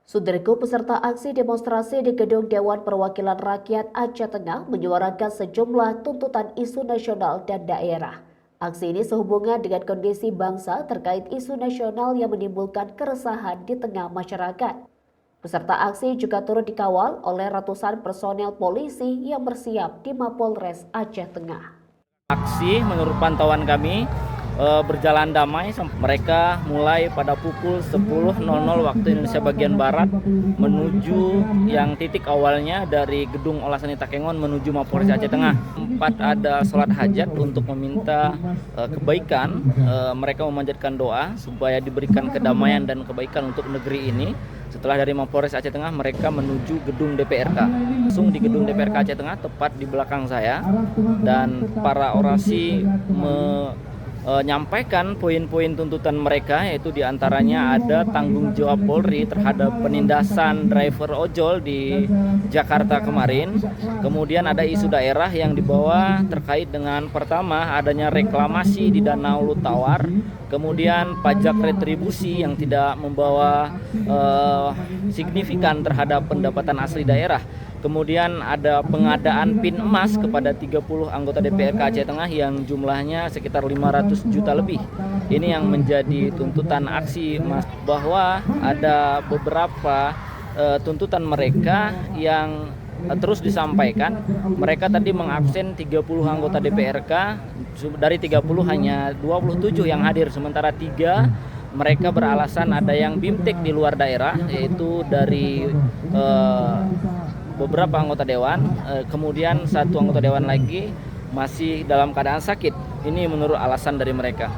Saudaraku, peserta aksi demonstrasi di Gedung Dewan Perwakilan Rakyat Aceh Tengah menyuarakan sejumlah tuntutan isu nasional dan daerah. Aksi ini sehubungan dengan kondisi bangsa terkait isu nasional yang menimbulkan keresahan di tengah masyarakat. Peserta aksi juga turut dikawal oleh ratusan personel polisi yang bersiap di Mapolres Aceh Tengah. Aksi menurut pantauan kami berjalan damai. Mereka mulai pada pukul 10.00 waktu Indonesia bagian Barat menuju yang titik awalnya dari Gedung Olasani Takengon menuju Mapolres Aceh Tengah. Tempat ada sholat hajat untuk meminta kebaikan. Mereka memanjatkan doa supaya diberikan kedamaian dan kebaikan untuk negeri ini. Setelah dari Mapolres Aceh Tengah, mereka menuju gedung DPRK. Langsung di gedung DPRK Aceh Tengah, tepat di belakang saya. Dan para orasi menyampaikan poin-poin tuntutan mereka, yaitu diantaranya ada tanggung jawab Polri terhadap penindasan driver ojol di Jakarta kemarin. Kemudian ada isu daerah yang dibawa terkait dengan pertama adanya reklamasi di Danau Lutawar. Kemudian pajak retribusi yang tidak membawa signifikan terhadap pendapatan asli daerah. Kemudian ada pengadaan PIN emas kepada 30 anggota DPRK Aceh Tengah yang jumlahnya sekitar 500 juta lebih. Ini yang menjadi tuntutan aksi, Mas, bahwa ada beberapa tuntutan mereka yang terus disampaikan. Mereka tadi mengabsen 30 anggota DPRK, dari 30 hanya 27 yang hadir, sementara 3 mereka beralasan ada yang bimtek di luar daerah, yaitu dari beberapa anggota dewan, kemudian 1 anggota dewan lagi masih dalam keadaan sakit. Ini menurut alasan dari mereka.